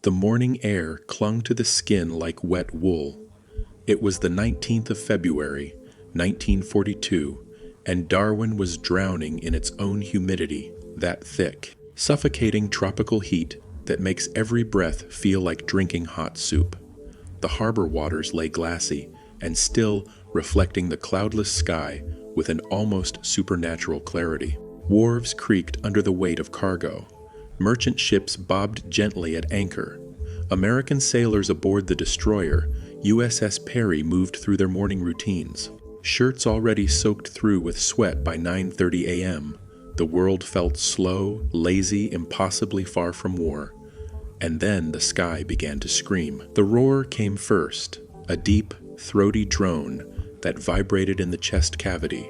The morning air clung to the skin like wet wool. It was the 19th of February, 1942, and Darwin was drowning in its own humidity, that thick, suffocating tropical heat that makes every breath feel like drinking hot soup. The harbor waters lay glassy and still, reflecting the cloudless sky with an almost supernatural clarity. Wharves creaked under the weight of cargo. Merchant ships bobbed gently at anchor. American sailors aboard the destroyer, USS Perry, moved through their morning routines. Shirts already soaked through with sweat by 9:30 a.m., the world felt slow, lazy, impossibly far from war. And then the sky began to scream. The roar came first, a deep, throaty drone that vibrated in the chest cavity,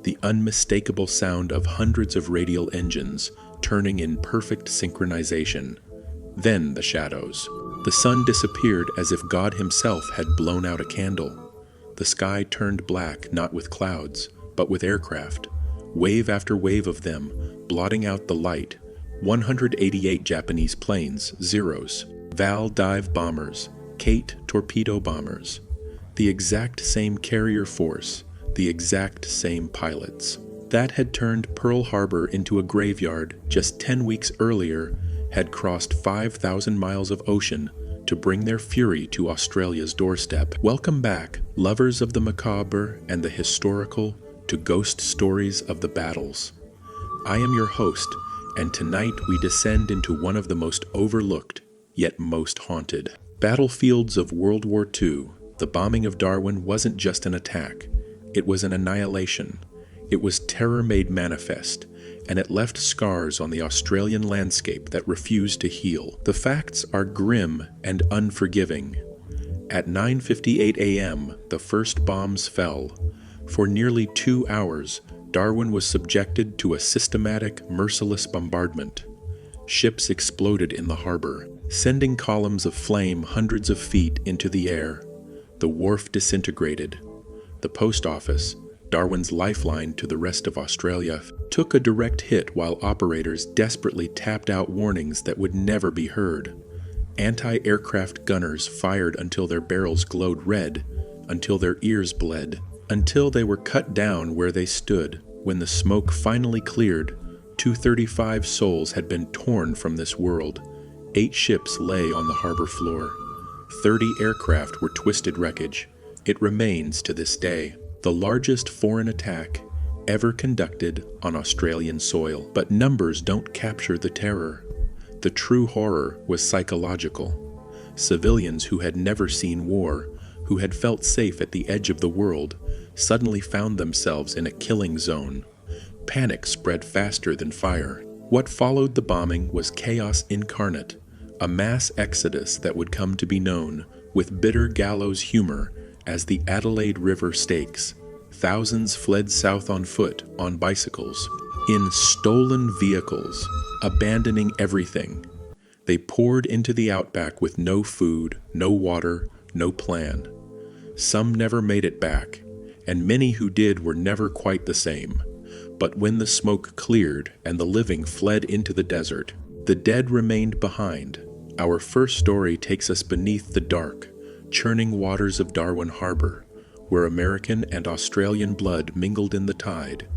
the unmistakable sound of hundreds of radial engines turning in perfect synchronization. Then the shadows. The sun disappeared as if God himself had blown out a candle. The sky turned black, not with clouds, but with aircraft, wave after wave of them, blotting out the light. 188 Japanese planes, Zeros, Val dive bombers, Kate torpedo bombers. The exact same carrier force, the exact same pilots. That had turned Pearl Harbor into a graveyard just 10 weeks earlier had crossed 5,000 miles of ocean to bring their fury to Australia's doorstep. Welcome back, lovers of the macabre and the historical, to Ghost Stories of the Battles. I am your host, and tonight we descend into one of the most overlooked, yet most haunted. Battlefields of World War II. The bombing of Darwin wasn't just an attack. It was an annihilation. It was terror made manifest, and it left scars on the Australian landscape that refused to heal. The facts are grim and unforgiving. At 9:58 a.m., the first bombs fell. For nearly 2 hours, Darwin was subjected to a systematic, merciless bombardment. Ships exploded in the harbor, sending columns of flame hundreds of feet into the air. The wharf disintegrated. The post office, Darwin's lifeline to the rest of Australia, took a direct hit while operators desperately tapped out warnings that would never be heard. Anti-aircraft gunners fired until their barrels glowed red, until their ears bled, until they were cut down where they stood. When the smoke finally cleared, 235 souls had been torn from this world. 8 ships lay on the harbor floor. 30 aircraft were twisted wreckage. It remains to this day the largest foreign attack ever conducted on Australian soil. But numbers don't capture the terror. The true horror was psychological. Civilians who had never seen war, who had felt safe at the edge of the world, suddenly found themselves in a killing zone. Panic spread faster than fire. What followed the bombing was chaos incarnate, a mass exodus that would come to be known, with bitter gallows humor, as the Adelaide River Stakes. Thousands fled south on foot, on bicycles, in stolen vehicles, abandoning everything. They poured into the outback with no food, no water, no plan. Some never made it back, and many who did were never quite the same. But when the smoke cleared and the living fled into the desert, the dead remained behind. Our first story takes us beneath the dark, churning waters of Darwin Harbor, where American and Australian blood mingled in the tide,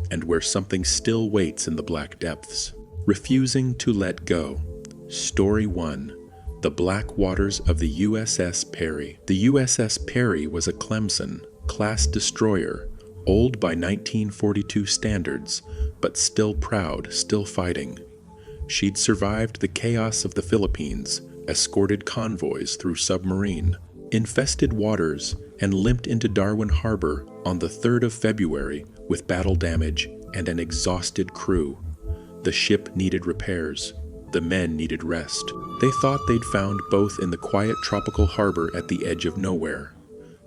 and where something still waits in the black depths, refusing to let go. Story 1. The Black Waters of the USS Perry. The USS Perry was a Clemson-class destroyer, old by 1942 standards, but still proud, still fighting. She'd survived the chaos of the Philippines, escorted convoys through submarine, infested waters, and limped into Darwin Harbor on the 3rd of February with battle damage and an exhausted crew. The ship needed repairs. The men needed rest. They thought they'd found both in the quiet tropical harbor at the edge of nowhere.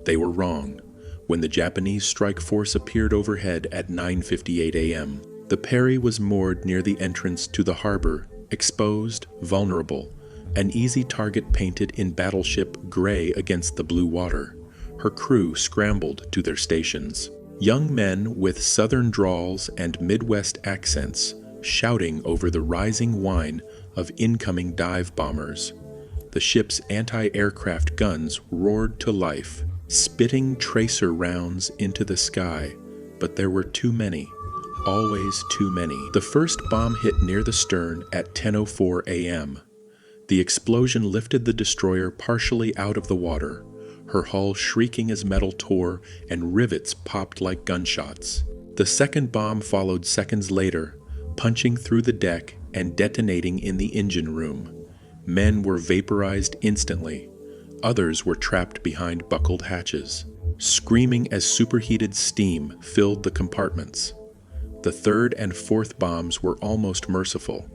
They were wrong. When the Japanese strike force appeared overhead at 9:58 a.m., the Perry was moored near the entrance to the harbor, exposed, vulnerable, an easy target painted in battleship gray against the blue water. Her crew scrambled to their stations. Young men with southern drawls and Midwest accents shouting over the rising whine of incoming dive bombers. The ship's anti-aircraft guns roared to life, spitting tracer rounds into the sky, but there were too many. Always too many. The first bomb hit near the stern at 10:04 a.m. The explosion lifted the destroyer partially out of the water, her hull shrieking as metal tore and rivets popped like gunshots. The second bomb followed seconds later, punching through the deck and detonating in the engine room. Men were vaporized instantly. Others were trapped behind buckled hatches, screaming as superheated steam filled the compartments. The third and fourth bombs were almost merciful.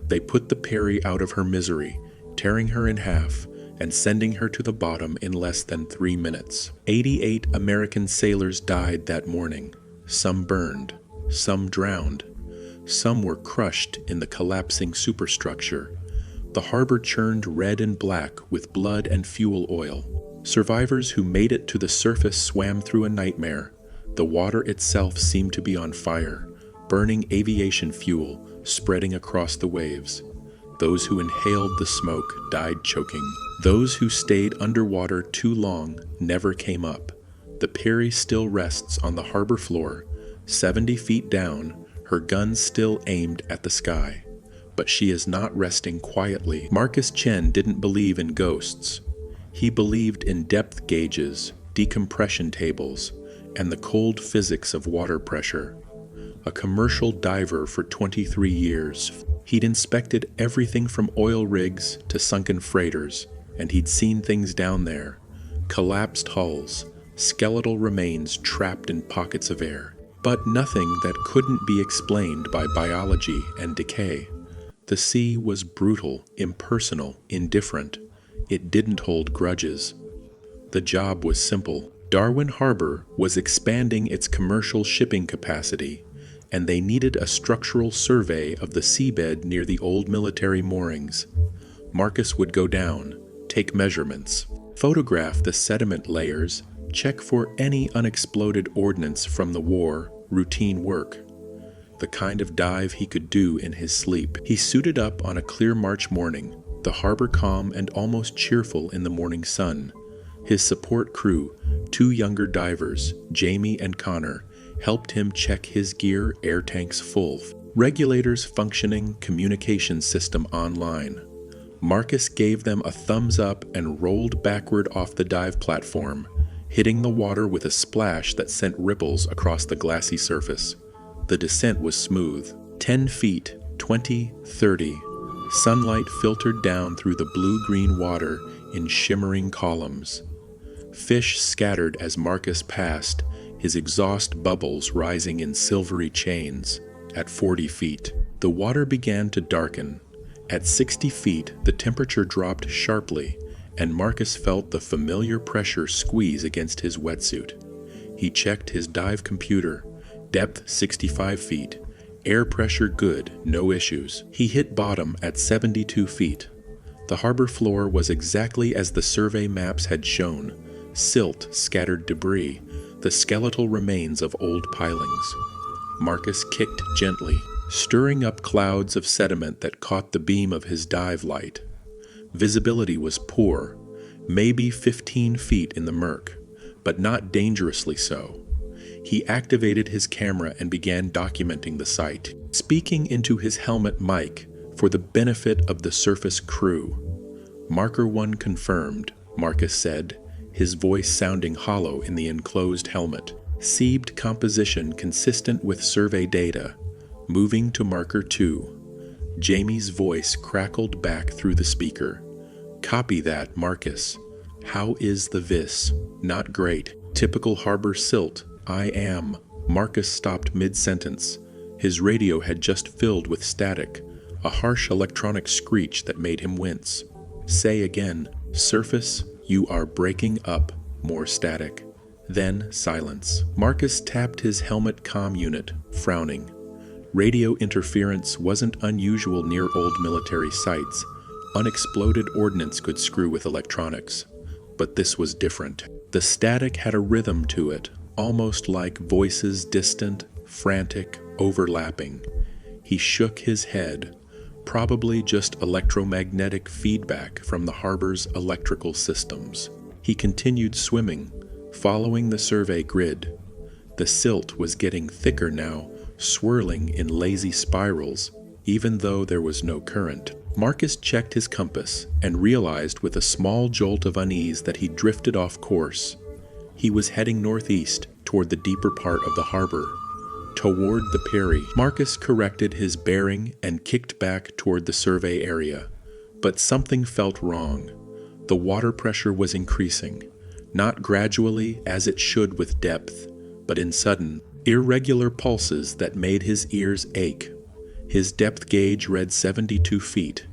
They put the Perry out of her misery, tearing her in half and sending her to the bottom in less than 3 minutes. 88 American sailors died that morning. Some burned, some drowned, some were crushed in the collapsing superstructure. The harbor churned red and black with blood and fuel oil. Survivors who made it to the surface swam through a nightmare. The water itself seemed to be on fire, burning aviation fuel, spreading across the waves. Those who inhaled the smoke died choking. Those who stayed underwater too long never came up. The Perry still rests on the harbor floor, 70 feet down, her guns still aimed at the sky. But she is not resting quietly. Marcus Chen didn't believe in ghosts. He believed in depth gauges, decompression tables, and the cold physics of water pressure. A commercial diver for 23 years, he'd inspected everything from oil rigs to sunken freighters, and he'd seen things down there. Collapsed hulls, skeletal remains trapped in pockets of air. But nothing that couldn't be explained by biology and decay. The sea was brutal, impersonal, indifferent. It didn't hold grudges. The job was simple. Darwin Harbor was expanding its commercial shipping capacity, and they needed a structural survey of the seabed near the old military moorings. Marcus would go down, take measurements, photograph the sediment layers, check for any unexploded ordnance from the war, routine work. The kind of dive he could do in his sleep. He suited up on a clear March morning, the harbor calm and almost cheerful in the morning sun. His support crew, 2 younger divers, Jamie and Connor, helped him check his gear, air tanks full, regulators functioning, communication system online. Marcus gave them a thumbs up and rolled backward off the dive platform, hitting the water with a splash that sent ripples across the glassy surface. The descent was smooth. 10 feet, 20, 30. Sunlight filtered down through the blue-green water in shimmering columns. Fish scattered as Marcus passed, his exhaust bubbles rising in silvery chains. At 40 feet, the water began to darken. At 60 feet, the temperature dropped sharply, and Marcus felt the familiar pressure squeeze against his wetsuit. He checked his dive computer. Depth 65 feet. Air pressure good, no issues. He hit bottom at 72 feet. The harbor floor was exactly as the survey maps had shown. Silt, scattered debris, the skeletal remains of old pilings. Marcus kicked gently, stirring up clouds of sediment that caught the beam of his dive light. Visibility was poor, maybe 15 feet in the murk, but not dangerously so. He activated his camera and began documenting the site, speaking into his helmet mic for the benefit of the surface crew. Marker 1 confirmed, Marcus said, his voice sounding hollow in the enclosed helmet. Seabed composition consistent with survey data. Moving to Marker 2. Jamie's voice crackled back through the speaker. Copy that, Marcus. How is the vis? Not great. Typical harbor silt. I am. Marcus stopped mid-sentence. His radio had just filled with static, a harsh electronic screech that made him wince. Say again, surface, you are breaking up. More static. Then silence. Marcus tapped his helmet comm unit, frowning. Radio interference wasn't unusual near old military sites. Unexploded ordnance could screw with electronics. But this was different. The static had a rhythm to it, almost like voices distant, frantic, overlapping. He shook his head. Probably just electromagnetic feedback from the harbor's electrical systems. He continued swimming, following the survey grid. The silt was getting thicker now, swirling in lazy spirals, even though there was no current. Marcus checked his compass and realized with a small jolt of unease that he drifted off course. He was heading northeast toward the deeper part of the harbor, toward the Perry. Marcus corrected his bearing and kicked back toward the survey area. But something felt wrong. The water pressure was increasing, not gradually as it should with depth, but in sudden, irregular pulses that made his ears ache. His depth gauge read 72 feet.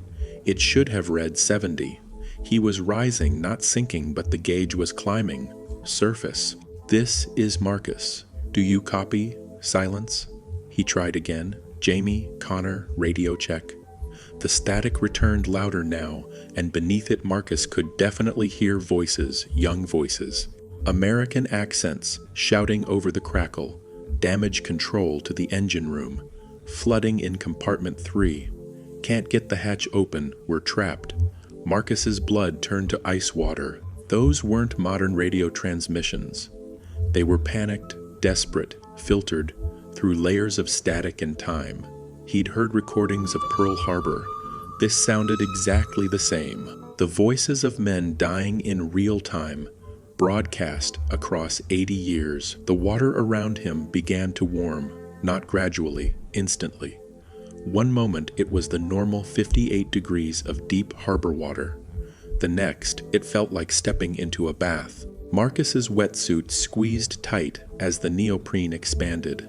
It should have read 70. He was rising, not sinking, but the gauge was climbing. Surface. This is Marcus. Do you copy? Silence. He tried again. Jamie, Connor, radio check. The static returned louder now, and beneath it Marcus could definitely hear voices, young voices. American accents shouting over the crackle. Damage control to the engine room. Flooding in compartment 3. Can't get the hatch open, we're trapped. Marcus's blood turned to ice water. Those weren't modern radio transmissions. They were panicked, desperate, filtered through layers of static and time. He'd heard recordings of Pearl Harbor. This sounded exactly the same. The voices of men dying in real time, broadcast across 80 years. The water around him began to warm, not gradually, instantly. One moment it was the normal 58 degrees of deep harbor water. The next, it felt like stepping into a bath. Marcus's wetsuit squeezed tight as the neoprene expanded.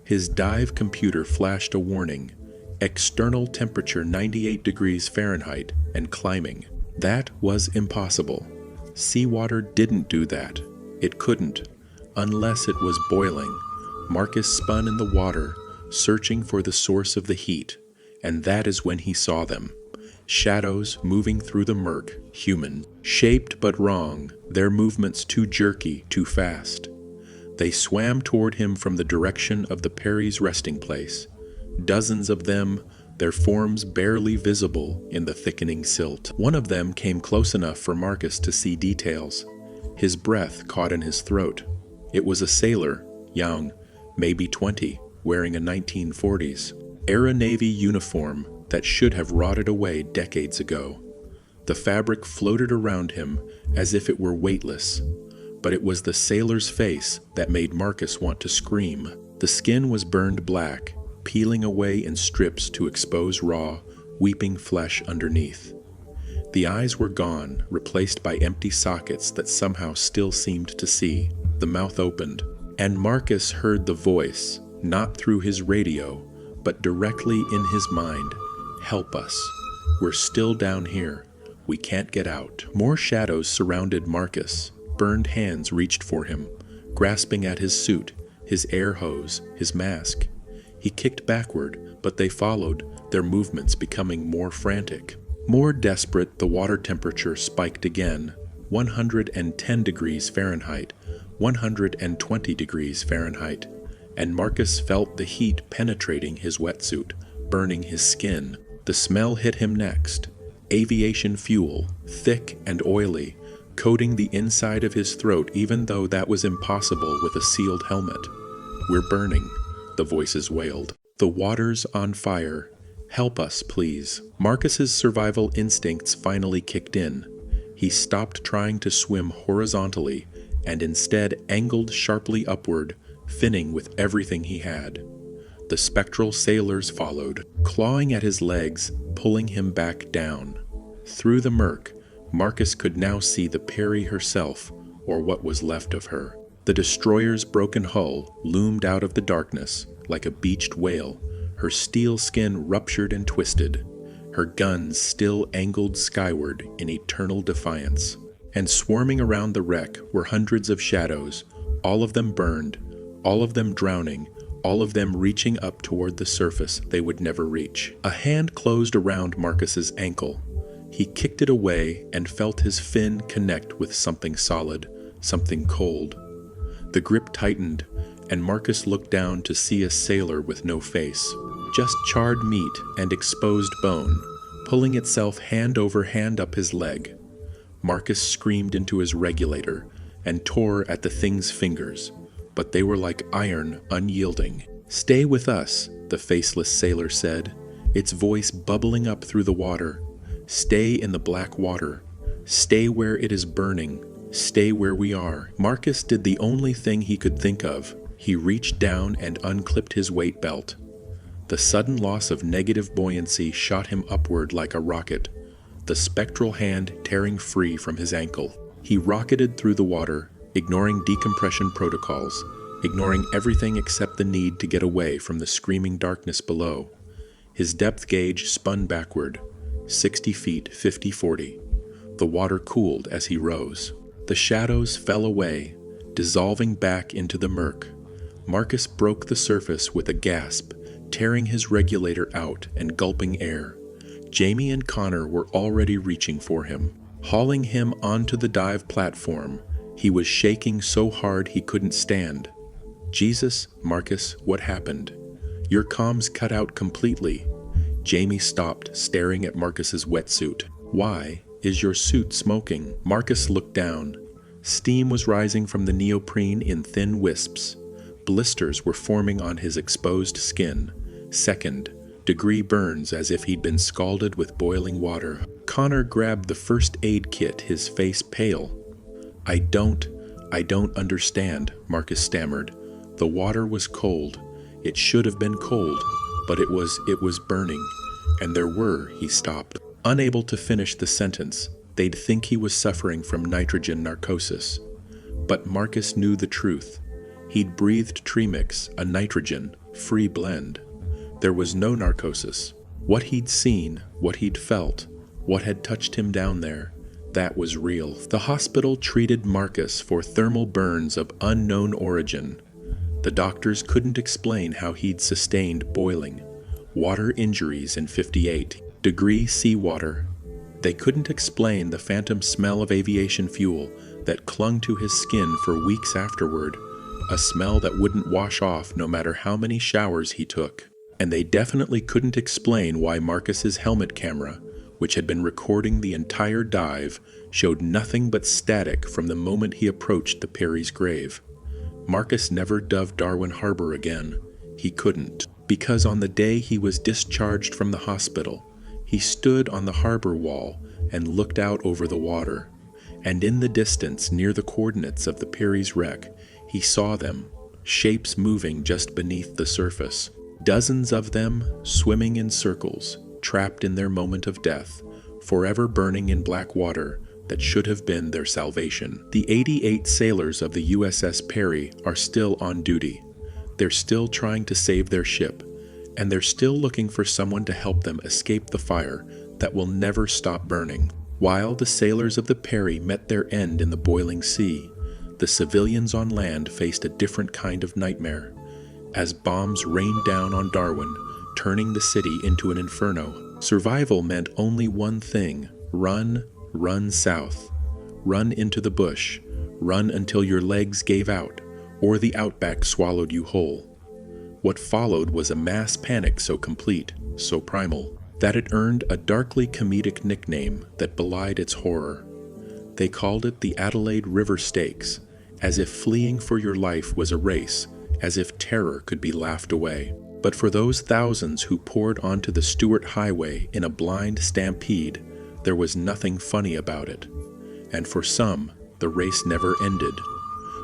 His dive computer flashed a warning. External temperature 98 degrees Fahrenheit and climbing. That was impossible. Seawater didn't do that. It couldn't, unless it was boiling. Marcus spun in the water, searching for the source of the heat, and that is when he saw them. Shadows moving through the murk, human, shaped but wrong, their movements too jerky, too fast. They swam toward him from the direction of the Perry's resting place. Dozens of them, their forms barely visible in the thickening silt. One of them came close enough for Marcus to see details. His breath caught in his throat. It was a sailor, young, maybe 20, wearing a 1940s Era Navy uniform that should have rotted away decades ago. The fabric floated around him as if it were weightless, but it was the sailor's face that made Marcus want to scream. The skin was burned black, peeling away in strips to expose raw, weeping flesh underneath. The eyes were gone, replaced by empty sockets that somehow still seemed to see. The mouth opened, and Marcus heard the voice, not through his radio, but directly in his mind. Help us. We're still down here. We can't get out. More shadows surrounded Marcus. Burned hands reached for him, grasping at his suit, his air hose, his mask. He kicked backward, but they followed, their movements becoming more frantic. More desperate, the water temperature spiked again, 110 degrees Fahrenheit, 120 degrees Fahrenheit, and Marcus felt the heat penetrating his wetsuit, burning his skin. The smell hit him next. Aviation fuel, thick and oily, coating the inside of his throat even though that was impossible with a sealed helmet. We're burning, the voices wailed. The water's on fire. Help us, please. Marcus's survival instincts finally kicked in. He stopped trying to swim horizontally and instead angled sharply upward, finning with everything he had. The spectral sailors followed, clawing at his legs, pulling him back down. Through the murk, Marcus could now see the Perry herself, or what was left of her. The destroyer's broken hull loomed out of the darkness like a beached whale, her steel skin ruptured and twisted, her guns still angled skyward in eternal defiance. And swarming around the wreck were hundreds of shadows, all of them burned, all of them drowning, all of them reaching up toward the surface they would never reach. A hand closed around Marcus's ankle. He kicked it away and felt his fin connect with something solid, something cold. The grip tightened, and Marcus looked down to see a sailor with no face, just charred meat and exposed bone, pulling itself hand over hand up his leg. Marcus screamed into his regulator and tore at the thing's fingers, but they were like iron, unyielding. "Stay with us," the faceless sailor said, its voice bubbling up through the water. "Stay in the black water. Stay where it is burning. Stay where we are." Marcus did the only thing he could think of. He reached down and unclipped his weight belt. The sudden loss of negative buoyancy shot him upward like a rocket, the spectral hand tearing free from his ankle. He rocketed through the water, ignoring decompression protocols, ignoring everything except the need to get away from the screaming darkness below. His depth gauge spun backward, 60 feet, 50-40. The water cooled as he rose. The shadows fell away, dissolving back into the murk. Marcus broke the surface with a gasp, tearing his regulator out and gulping air. Jamie and Connor were already reaching for him, hauling him onto the dive platform. He was shaking so hard he couldn't stand. "Jesus, Marcus, what happened? Your comms cut out completely." Jamie stopped, staring at Marcus's wetsuit. "Why is your suit smoking?" Marcus looked down. Steam was rising from the neoprene in thin wisps. Blisters were forming on his exposed skin. Second-degree burns as if he'd been scalded with boiling water. Connor grabbed the first aid kit, his face pale. I don't understand," Marcus stammered. The water was cold. It should have been cold, but it was burning. And he stopped. Unable to finish the sentence, they'd think he was suffering from nitrogen narcosis. But Marcus knew the truth. He'd breathed Tremix, a nitrogen-free blend. There was no narcosis. What he'd seen, what he'd felt, what had touched him down there, that was real. The hospital treated Marcus for thermal burns of unknown origin. The doctors couldn't explain how he'd sustained boiling, water injuries in 58-degree seawater. They couldn't explain the phantom smell of aviation fuel that clung to his skin for weeks afterward, a smell that wouldn't wash off no matter how many showers he took. And they definitely couldn't explain why Marcus's helmet camera, which had been recording the entire dive, showed nothing but static from the moment he approached the Perry's grave. Marcus never dove Darwin Harbor again. He couldn't, because on the day he was discharged from the hospital, he stood on the harbor wall and looked out over the water. And in the distance, near the coordinates of the Perry's wreck, he saw them, shapes moving just beneath the surface. Dozens of them swimming in circles, trapped in their moment of death, forever burning in black water that should have been their salvation. The 88 sailors of the USS Perry are still on duty. They're still trying to save their ship, and they're still looking for someone to help them escape the fire that will never stop burning. While the sailors of the Perry met their end in the boiling sea, the civilians on land faced a different kind of nightmare. As bombs rained down on Darwin, turning the city into an inferno, survival meant only one thing: run south. Run into the bush. Run until your legs gave out, or the outback swallowed you whole. What followed was a mass panic so complete, so primal, that it earned a darkly comedic nickname that belied its horror. They called it the Adelaide River Stakes, as if fleeing for your life was a race, as if terror could be laughed away. But for those thousands who poured onto the Stuart Highway in a blind stampede, there was nothing funny about it. And for some, the race never ended.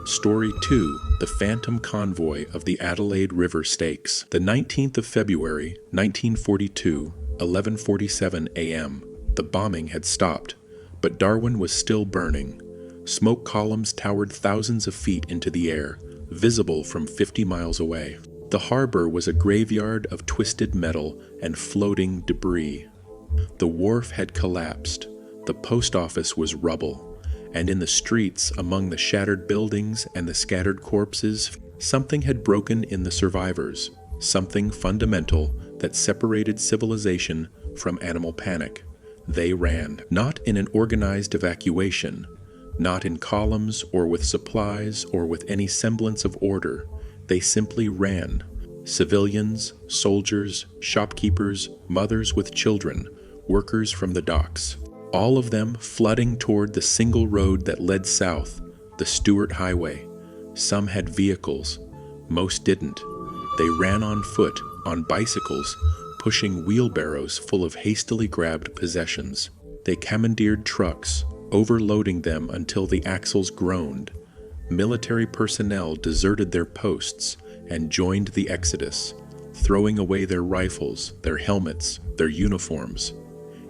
Story 2, The Phantom Convoy of the Adelaide River Stakes. The 19th of February, 1942, 11:47 a.m. The bombing had stopped, but Darwin was still burning. Smoke columns towered thousands of feet into the air, visible from 50 miles away. The harbor was a graveyard of twisted metal and floating debris. The wharf had collapsed, the post office was rubble, and in the streets, among the shattered buildings and the scattered corpses, something had broken in the survivors, something fundamental that separated civilization from animal panic. They ran, not in an organized evacuation, not in columns or with supplies or with any semblance of order. They simply ran. Civilians, soldiers, shopkeepers, mothers with children, workers from the docks. All of them flooding toward the single road that led south, the Stuart Highway. Some had vehicles. Most didn't. They ran on foot, on bicycles, pushing wheelbarrows full of hastily grabbed possessions. They commandeered trucks, overloading them until the axles groaned. Military personnel deserted their posts and joined the exodus, throwing away their rifles, their helmets, their uniforms.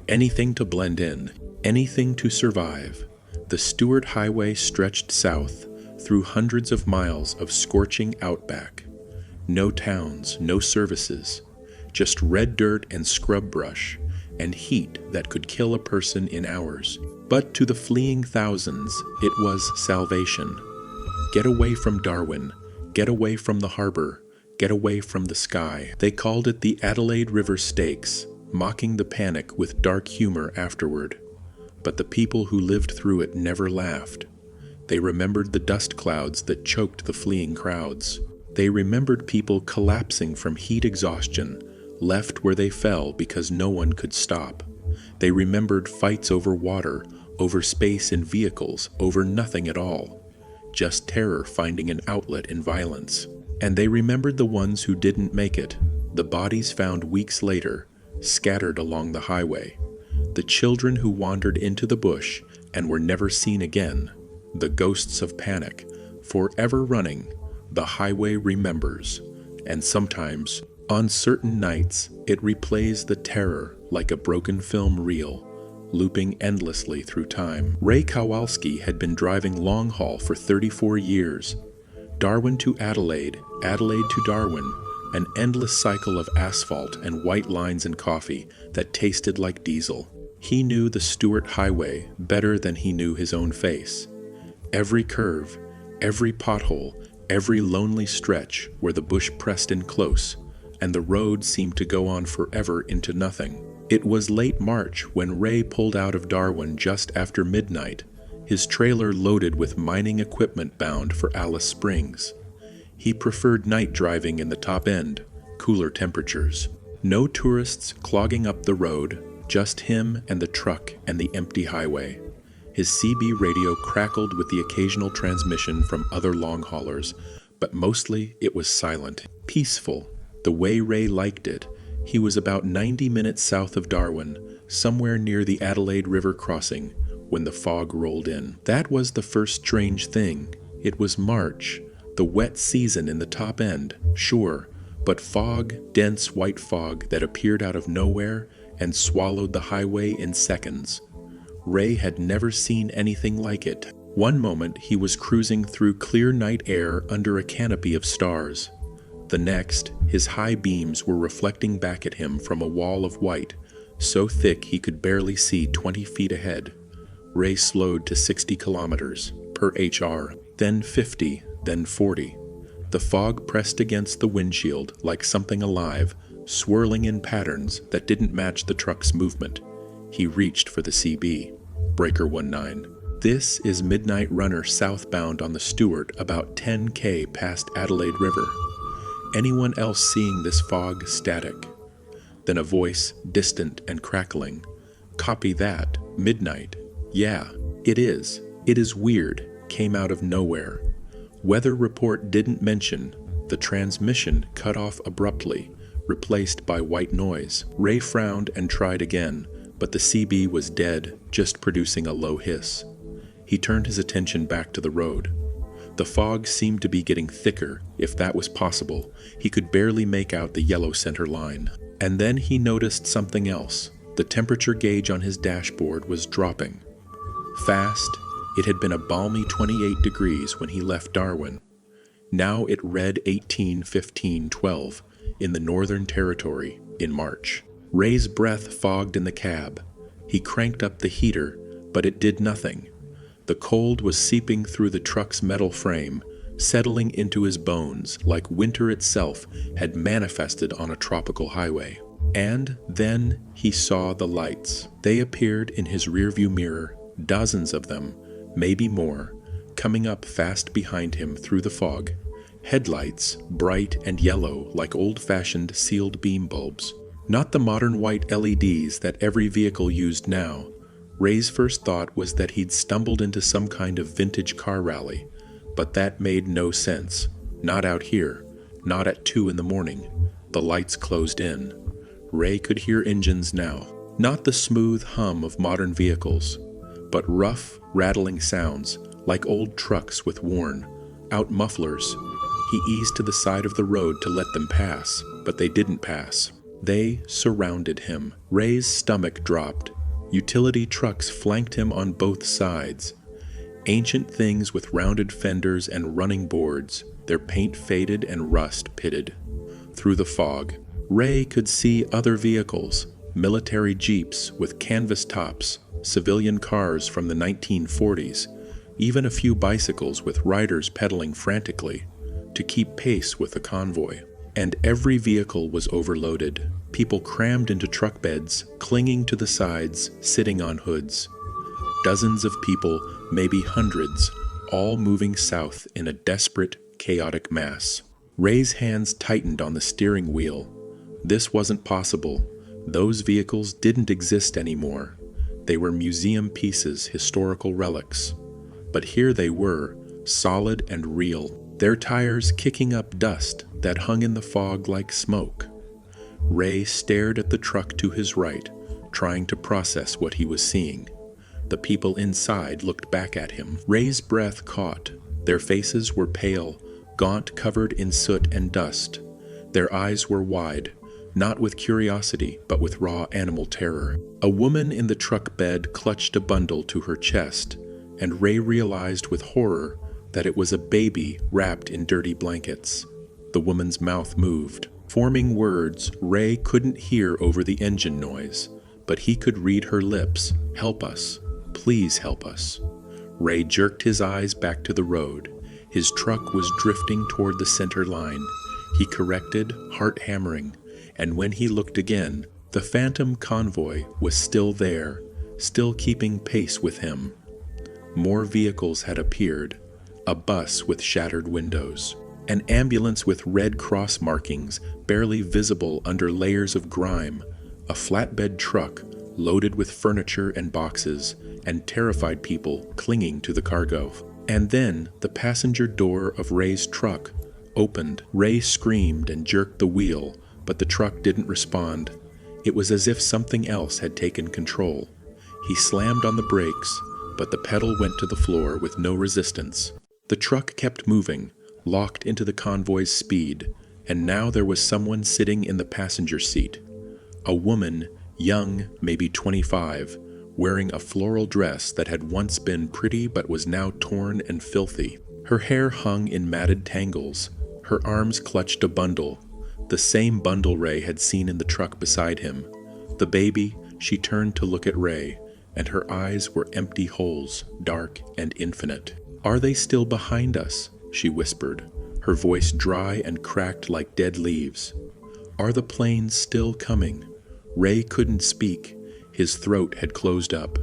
Anything to blend in, anything to survive. The Stuart Highway stretched south through hundreds of miles of scorching outback. No towns, no services, just red dirt and scrub brush, and heat that could kill a person in hours. But to the fleeing thousands, it was salvation. Get away from Darwin, get away from the harbor, get away from the sky. They called it the Adelaide River Stakes, mocking the panic with dark humor afterward. But the people who lived through it never laughed. They remembered the dust clouds that choked the fleeing crowds. They remembered people collapsing from heat exhaustion, left where they fell because no one could stop. They remembered fights over water, over space in vehicles, over nothing at all. Just terror finding an outlet in violence. And they remembered the ones who didn't make it, the bodies found weeks later, scattered along the highway. The children who wandered into the bush and were never seen again. The ghosts of panic, forever running. The highway remembers. And sometimes, on certain nights, it replays the terror like a broken film reel, looping endlessly through time. Ray Kowalski had been driving long haul for 34 years. Darwin to Adelaide, Adelaide to Darwin, an endless cycle of asphalt and white lines and coffee that tasted like diesel. He knew the Stuart Highway better than he knew his own face. Every curve, every pothole, every lonely stretch where the bush pressed in close, and the road seemed to go on forever into nothing. It was late March when Ray pulled out of Darwin just after midnight, his trailer loaded with mining equipment bound for Alice Springs. He preferred night driving in the top end, cooler temperatures. No tourists clogging up the road, just him and the truck and the empty highway. His CB radio crackled with the occasional transmission from other long haulers, but mostly it was silent, peaceful, the way Ray liked it. He was about 90 minutes south of Darwin, somewhere near the Adelaide River crossing, when the fog rolled in. That was the first strange thing. It was March, the wet season in the top end, sure, but fog, dense white fog that appeared out of nowhere and swallowed the highway in seconds. Ray had never seen anything like it. One moment he was cruising through clear night air under a canopy of stars. The next, his high beams were reflecting back at him from a wall of white, so thick he could barely see 20 feet ahead. Ray slowed to 60 kilometers per HR, then 50, then 40. The fog pressed against the windshield like something alive, swirling in patterns that didn't match the truck's movement. He reached for the CB. Breaker 19. This is Midnight Runner southbound on the Stuart about 10K past Adelaide River. Anyone else seeing this fog static? Then a voice, distant and crackling. Copy that. Midnight. Yeah, it is. It is weird. Came out of nowhere. Weather report didn't mention. The transmission cut off abruptly, replaced by white noise. Ray frowned and tried again, but the CB was dead, just producing a low hiss. He turned his attention back to the road. The fog seemed to be getting thicker, if that was possible. He could barely make out the yellow center line. And then he noticed something else. The temperature gauge on his dashboard was dropping. Fast. It had been a balmy 28 degrees when he left Darwin. Now it read 18, 15, 12 in the Northern Territory in March. Ray's breath fogged in the cab. He cranked up the heater, but it did nothing. The cold was seeping through the truck's metal frame, settling into his bones like winter itself had manifested on a tropical highway. And then he saw the lights. They appeared in his rearview mirror, dozens of them, maybe more, coming up fast behind him through the fog. Headlights, bright and yellow like old-fashioned sealed beam bulbs. Not the modern white LEDs that every vehicle used now. Ray's first thought was that he'd stumbled into some kind of vintage car rally, but that made no sense. Not out here, not at 2 in the morning. The lights closed in. Ray could hear engines now. Not the smooth hum of modern vehicles, but rough, rattling sounds like old trucks with worn out mufflers. He eased to the side of the road to let them pass, but they didn't pass. They surrounded him. Ray's stomach dropped. Utility trucks flanked him on both sides. Ancient things with rounded fenders and running boards, their paint faded and rust pitted. Through the fog, Ray could see other vehicles, military jeeps with canvas tops, civilian cars from the 1940s, even a few bicycles with riders pedaling frantically to keep pace with the convoy. And every vehicle was overloaded. People crammed into truck beds, clinging to the sides, sitting on hoods. Dozens of people, maybe hundreds, all moving south in a desperate, chaotic mass. Ray's hands tightened on the steering wheel. This wasn't possible. Those vehicles didn't exist anymore. They were museum pieces, historical relics. But here they were, solid and real, their tires kicking up dust that hung in the fog like smoke. Ray stared at the truck to his right, trying to process what he was seeing. The people inside looked back at him. Ray's breath caught. Their faces were pale, gaunt, covered in soot and dust. Their eyes were wide, not with curiosity, but with raw animal terror. A woman in the truck bed clutched a bundle to her chest, and Ray realized with horror that it was a baby wrapped in dirty blankets. The woman's mouth moved, forming words Ray couldn't hear over the engine noise, but he could read her lips. "Help us. Please help us." Ray jerked his eyes back to the road. His truck was drifting toward the center line. He corrected, heart hammering, and when he looked again, the phantom convoy was still there, still keeping pace with him. More vehicles had appeared. A bus with shattered windows. An ambulance with Red Cross markings barely visible under layers of grime. A flatbed truck loaded with furniture and boxes, and terrified people clinging to the cargo. And then the passenger door of Ray's truck opened. Ray screamed and jerked the wheel, but the truck didn't respond. It was as if something else had taken control. He slammed on the brakes, but the pedal went to the floor with no resistance. The truck kept moving, locked into the convoy's speed, and now there was someone sitting in the passenger seat. A woman, young, maybe 25, wearing a floral dress that had once been pretty but was now torn and filthy. Her hair hung in matted tangles. Her arms clutched a bundle, the same bundle Ray had seen in the truck beside him. The baby, she turned to look at Ray, and her eyes were empty holes, dark and infinite. "Are they still behind us?" she whispered, her voice dry and cracked like dead leaves. "Are the planes still coming?" Ray couldn't speak. His throat had closed up.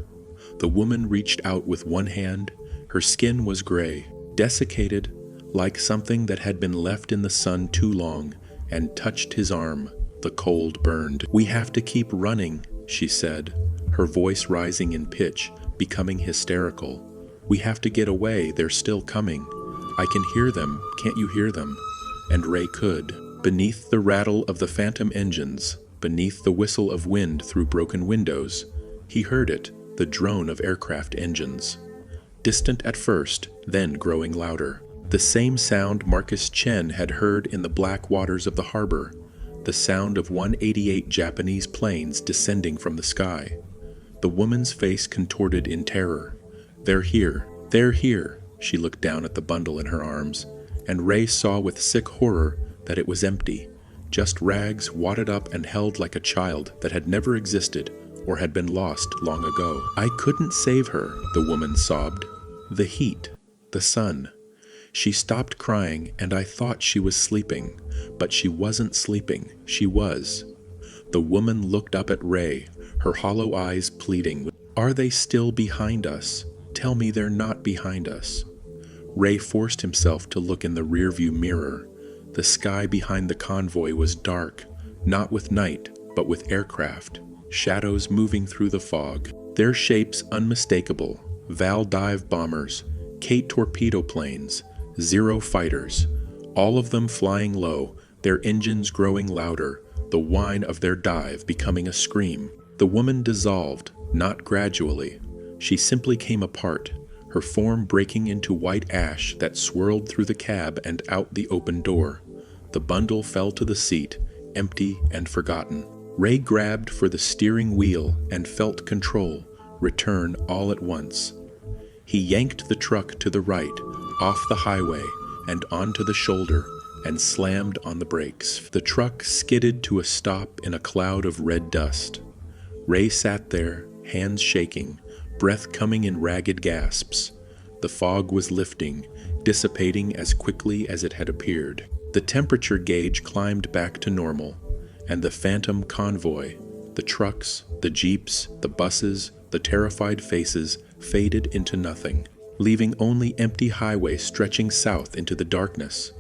The woman reached out with one hand. Her skin was gray, desiccated, like something that had been left in the sun too long, and touched his arm. The cold burned. "We have to keep running," she said, her voice rising in pitch, becoming hysterical. "We have to get away. They're still coming. I can hear them. Can't you hear them?" And Ray could. Beneath the rattle of the phantom engines, beneath the whistle of wind through broken windows, he heard it, the drone of aircraft engines. Distant at first, then growing louder. The same sound Marcus Chen had heard in the black waters of the harbor, the sound of 188 Japanese planes descending from the sky. The woman's face contorted in terror. "They're here. They're here." She looked down at the bundle in her arms, and Ray saw with sick horror that it was empty, just rags wadded up and held like a child that had never existed or had been lost long ago. "I couldn't save her," the woman sobbed. "The heat, the sun." She stopped crying, and I thought she was sleeping, but she wasn't sleeping. She was. The woman looked up at Ray, her hollow eyes pleading. "Are they still behind us? Tell me they're not behind us." Ray forced himself to look in the rearview mirror. The sky behind the convoy was dark, not with night, but with aircraft, shadows moving through the fog, their shapes unmistakable: Val dive bombers, Kate torpedo planes, Zero fighters, all of them flying low, their engines growing louder, the whine of their dive becoming a scream. The woman dissolved, not gradually. She simply came apart, her form breaking into white ash that swirled through the cab and out the open door. The bundle fell to the seat, empty and forgotten. Ray grabbed for the steering wheel and felt control return all at once. He yanked the truck to the right, off the highway, and onto the shoulder, and slammed on the brakes. The truck skidded to a stop in a cloud of red dust. Ray sat there, hands shaking, breath coming in ragged gasps. The fog was lifting, dissipating as quickly as it had appeared. The temperature gauge climbed back to normal, and the phantom convoy, the trucks, the jeeps, the buses, the terrified faces faded into nothing, leaving only empty highway stretching south into the darkness.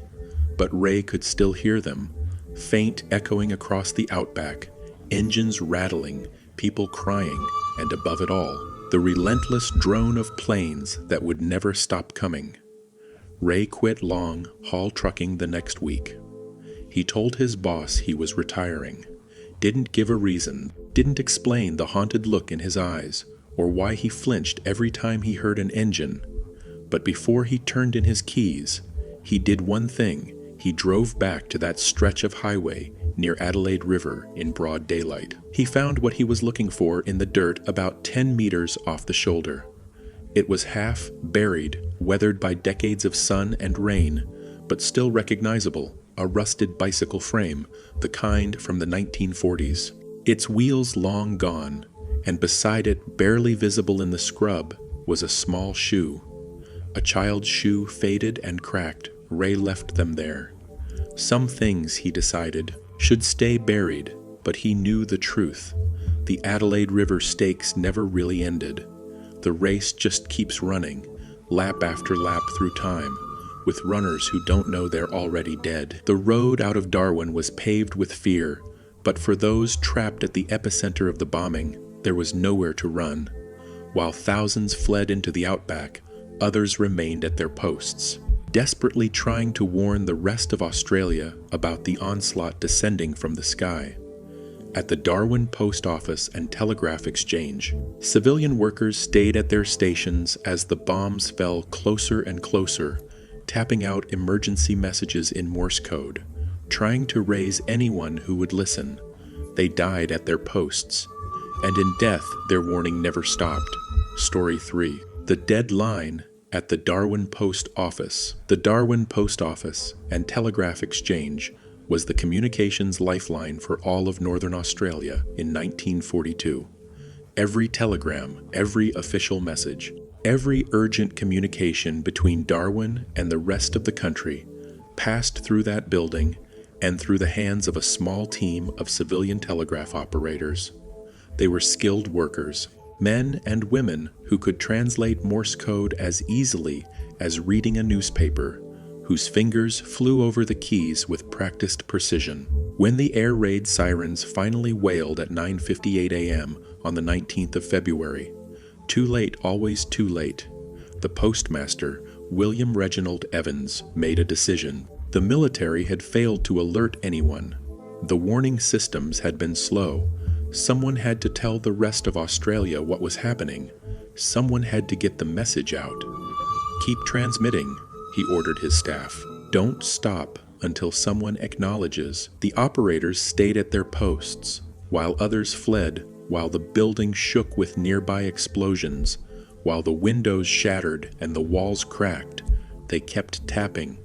But Ray could still hear them, faint echoing across the outback, engines rattling, people crying, and above it all, the relentless drone of planes that would never stop coming. Ray quit long haul trucking the next week. He told his boss he was retiring, didn't give a reason, didn't explain the haunted look in his eyes, or why he flinched every time he heard an engine. But before he turned in his keys, he did one thing. He drove back to that stretch of highway near Adelaide River in broad daylight. He found what he was looking for in the dirt about 10 meters off the shoulder. It was half buried, weathered by decades of sun and rain, but still recognizable, a rusted bicycle frame, the kind from the 1940s. Its wheels long gone, and beside it, barely visible in the scrub, was a small shoe. A child's shoe, faded and cracked. Ray left them there. Some things, he decided, should stay buried, but he knew the truth. The Adelaide River stakes never really ended. The race just keeps running, lap after lap through time, with runners who don't know they're already dead. The road out of Darwin was paved with fear, but for those trapped at the epicenter of the bombing, there was nowhere to run. While thousands fled into the outback, others remained at their posts, desperately trying to warn the rest of Australia about the onslaught descending from the sky. At the Darwin Post Office and Telegraph Exchange, civilian workers stayed at their stations as the bombs fell closer and closer, tapping out emergency messages in Morse code, trying to raise anyone who would listen. They died at their posts, and in death their warning never stopped. Story 3. The Dead Line at the Darwin Post Office. The Darwin Post Office and Telegraph Exchange was the communications lifeline for all of Northern Australia in 1942. Every telegram, every official message, every urgent communication between Darwin and the rest of the country passed through that building and through the hands of a small team of civilian telegraph operators. They were skilled workers, men and women who could translate Morse code as easily as reading a newspaper, whose fingers flew over the keys with practiced precision. When the air raid sirens finally wailed at 9:58 a.m. on the 19th of February, too late, always too late, the postmaster, William Reginald Evans, made a decision. The military had failed to alert anyone. The warning systems had been slow. Someone had to tell the rest of Australia what was happening. Someone had to get the message out. "Keep transmitting," he ordered his staff. "Don't stop until someone acknowledges." The operators stayed at their posts, while others fled, while the building shook with nearby explosions, while the windows shattered and the walls cracked. They kept tapping.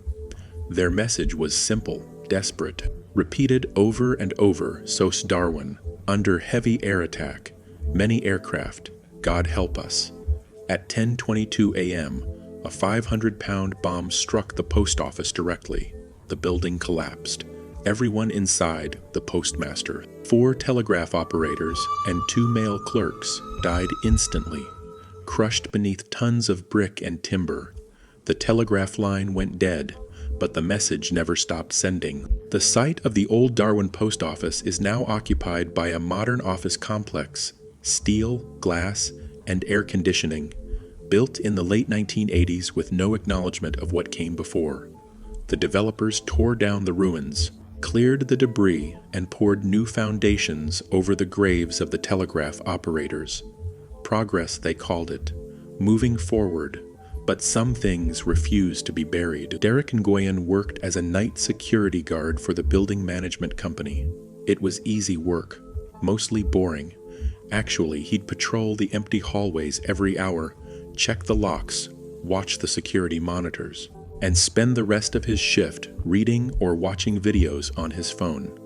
Their message was simple, desperate, repeated over and over, SOS Darwin. Under heavy air attack, many aircraft, God help us. At 10:22 a.m., a 500-pound bomb struck the post office directly. The building collapsed. Everyone inside, the postmaster, 4 telegraph operators, and 2 male clerks, died instantly, crushed beneath tons of brick and timber. The telegraph line went dead, but the message never stopped sending. The site of the old Darwin post office is now occupied by a modern office complex, steel, glass, and air conditioning, built in the late 1980s with no acknowledgement of what came before. The developers tore down the ruins, cleared the debris, and poured new foundations over the graves of the telegraph operators. Progress, they called it, moving forward, but some things refused to be buried. Derek Nguyen worked as a night security guard for the building management company. It was easy work, mostly boring. Actually, he'd patrol the empty hallways every hour, check the locks, watch the security monitors, and spend the rest of his shift reading or watching videos on his phone.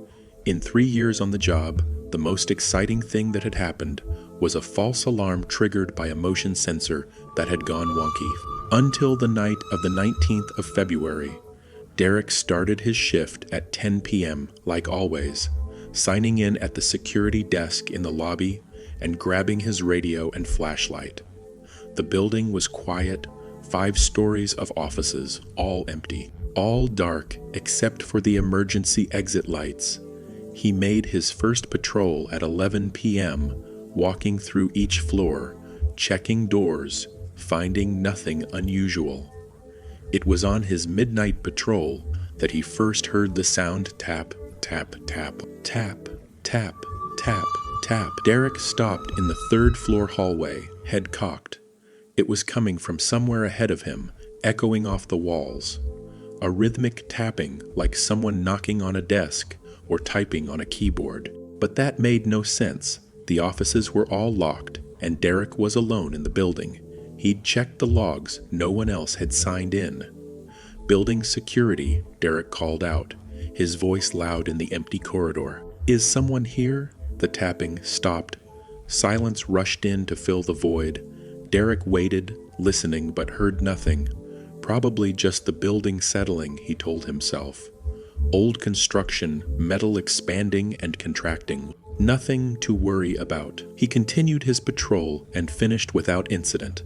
In 3 years on the job, the most exciting thing that had happened was a false alarm triggered by a motion sensor that had gone wonky. Until the night of the 19th of February, Derek started his shift at 10 p.m. like always, signing in at the security desk in the lobby and grabbing his radio and flashlight. The building was quiet, 5 stories of offices, all empty, all dark except for the emergency exit lights. He made his first patrol at 11 p.m., walking through each floor, checking doors, finding nothing unusual. It was on his midnight patrol that he first heard the sound tap, tap, tap, tap, tap, tap, tap. Derek stopped in the 3rd floor hallway, head cocked. It was coming from somewhere ahead of him, echoing off the walls. A rhythmic tapping like someone knocking on a desk or typing on a keyboard. But that made no sense. The offices were all locked, and Derek was alone in the building. He'd checked the logs, no one else had signed in. "Building security," Derek called out, his voice loud in the empty corridor. "Is someone here?" The tapping stopped. Silence rushed in to fill the void. Derek waited, listening, but heard nothing. Probably just the building settling, he told himself. Old construction, metal expanding and contracting. Nothing to worry about. He continued his patrol and finished without incident.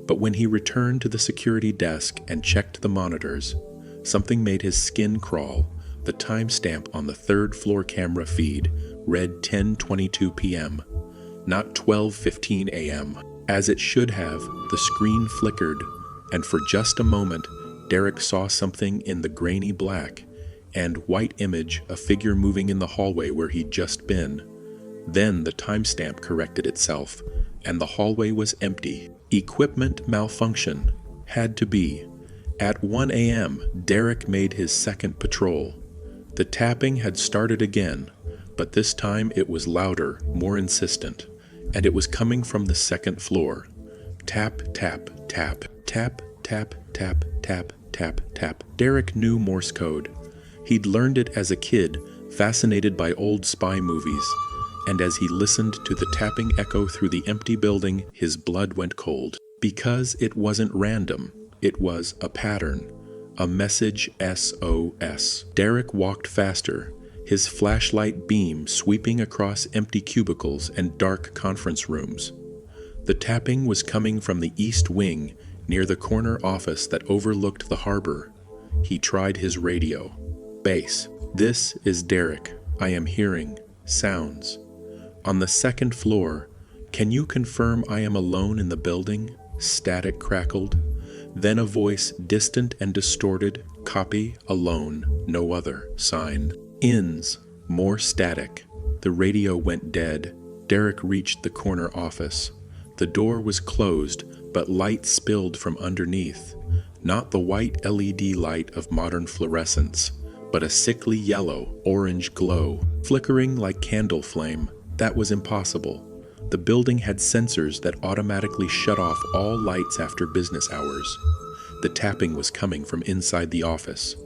But when he returned to the security desk and checked the monitors, something made his skin crawl. The timestamp on the 3rd floor camera feed read 10:22 p.m., not 12:15 a.m. As it should have, the screen flickered, and for just a moment, Derek saw something in the grainy black and white image, a figure moving in the hallway where he'd just been. Then the timestamp corrected itself, and the hallway was empty. Equipment malfunction. Had to be. At 1 a.m., Derek made his second patrol. The tapping had started again, but this time it was louder, more insistent, and it was coming from the 2nd floor. Tap, tap, tap, tap, tap, tap, tap, tap, tap. Derek knew Morse code. He'd learned it as a kid, fascinated by old spy movies, and as he listened to the tapping echo through the empty building, his blood went cold. Because it wasn't random, it was a pattern, a message SOS. Derek walked faster, his flashlight beam sweeping across empty cubicles and dark conference rooms. The tapping was coming from the east wing, near the corner office that overlooked the harbor. He tried his radio. Base. "This is Derek. I am hearing sounds. On the 2nd floor. Can you confirm I am alone in the building?" Static crackled. Then a voice, distant and distorted. "Copy, alone, no other. Sign." Ins. More static. The radio went dead. Derek reached the corner office. The door was closed, but light spilled from underneath. Not the white LED light of modern fluorescence, but a sickly yellow, orange glow, flickering like candle flame. That was impossible. The building had sensors that automatically shut off all lights after business hours. The tapping was coming from inside the office.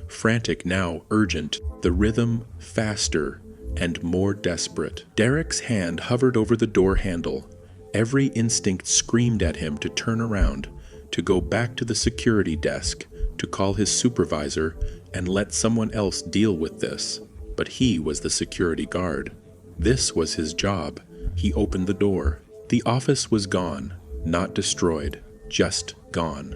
Frantic now, urgent, the rhythm faster and more desperate. Derek's hand hovered over the door handle. Every instinct screamed at him to turn around, to go back to the security desk, to call his supervisor and let someone else deal with this. But he was the security guard. This was his job. He opened the door. The office was gone, not destroyed, just gone.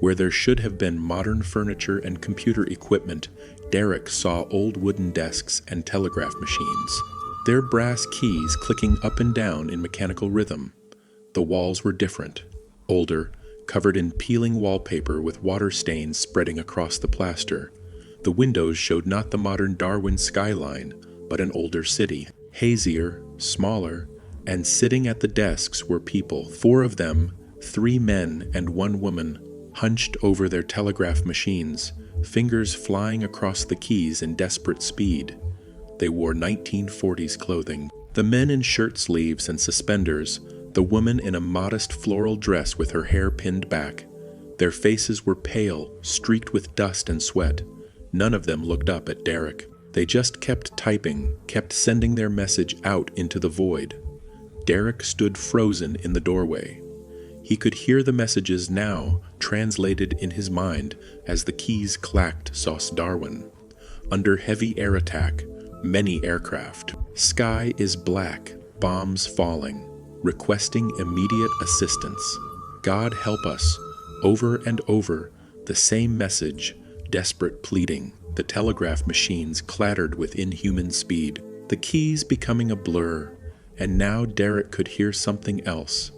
Where there should have been modern furniture and computer equipment, Derek saw old wooden desks and telegraph machines, their brass keys clicking up and down in mechanical rhythm. The walls were different, older, covered in peeling wallpaper with water stains spreading across the plaster. The windows showed not the modern Darwin skyline, but an older city, hazier, smaller, and sitting at the desks were people, 4 of them, 3 men and 1 woman, hunched over their telegraph machines, fingers flying across the keys in desperate speed. They wore 1940s clothing. The men in shirt sleeves and suspenders, the woman in a modest floral dress with her hair pinned back. Their faces were pale, streaked with dust and sweat. None of them looked up at Derek. They just kept typing, kept sending their message out into the void. Derek stood frozen in the doorway. He could hear the messages now, translated in his mind as the keys clacked sauce Darwin. Under heavy air attack, many aircraft. Sky is black, bombs falling. Requesting immediate assistance. God help us. Over and over, the same message, desperate pleading. The telegraph machines clattered with inhuman speed, the keys becoming a blur, and now Derek could hear something else,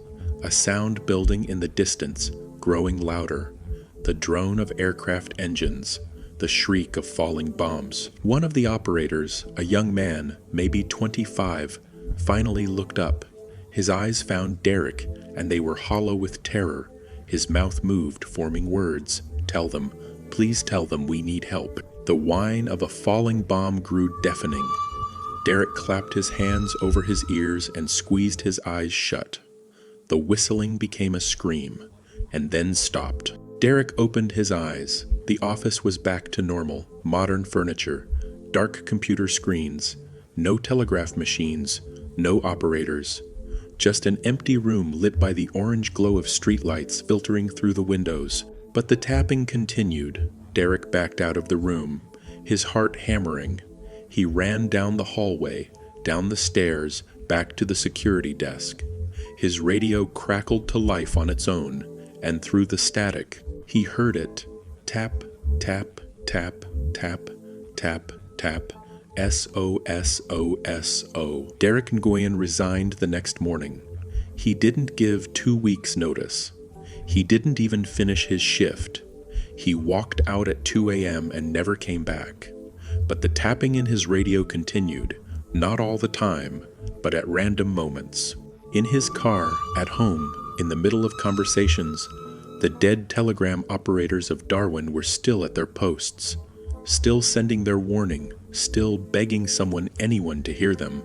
a sound building in the distance, growing louder, the drone of aircraft engines, the shriek of falling bombs. One of the operators, a young man, maybe 25, finally looked up. His eyes found Derek, and they were hollow with terror. His mouth moved, forming words. Tell them, please tell them we need help. The whine of a falling bomb grew deafening. Derek clapped his hands over his ears and squeezed his eyes shut. The whistling became a scream, and then stopped. Derek opened his eyes. The office was back to normal. Modern furniture, dark computer screens, no telegraph machines, no operators. Just an empty room lit by the orange glow of streetlights filtering through the windows. But the tapping continued. Derek backed out of the room, his heart hammering. He ran down the hallway, down the stairs, back to the security desk. His radio crackled to life on its own, and through the static, he heard it. Tap, tap, tap, tap, tap, tap. S-O-S-O-S-O. Derek Nguyen resigned the next morning. He didn't give 2 weeks' notice. He didn't even finish his shift. He walked out at 2 a.m. and never came back. But the tapping in his radio continued, not all the time, but at random moments. In his car, at home, in the middle of conversations, the dead telegram operators of Darwin were still at their posts, still sending their warning, still begging anyone to hear them.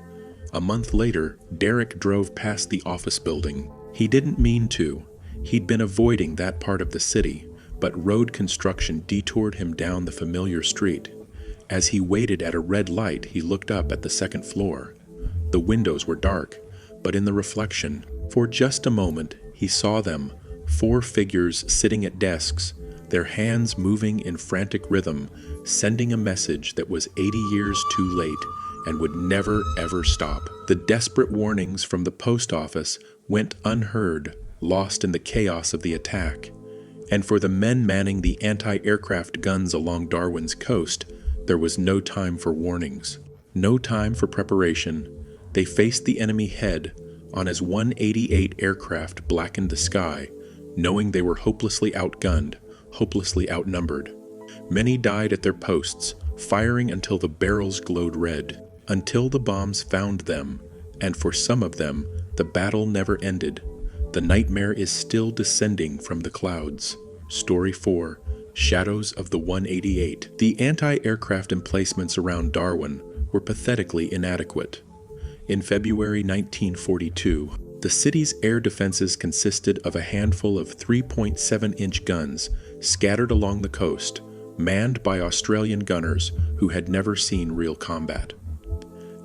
A month later, Derek drove past the office building. He didn't mean to. He'd been avoiding that part of the city, but road construction detoured him down the familiar street. As he waited at a red light, he looked up at the 2nd floor. The windows were dark, but in the reflection, for just a moment, he saw them, 4 figures sitting at desks, their hands moving in frantic rhythm, sending a message that was 80 years too late and would never ever stop. The desperate warnings from the post office went unheard, lost in the chaos of the attack. And for the men manning the anti-aircraft guns along Darwin's coast, there was no time for warnings, no time for preparation. They faced the enemy head on as 188 aircraft blackened the sky, knowing they were hopelessly outgunned, hopelessly outnumbered. Many died at their posts, firing until the barrels glowed red, until the bombs found them, and for some of them, the battle never ended. The nightmare is still descending from the clouds. Story 4, Shadows of the 188. The anti-aircraft emplacements around Darwin were pathetically inadequate. In February 1942, the city's air defenses consisted of a handful of 3.7-inch guns scattered along the coast, manned by Australian gunners who had never seen real combat.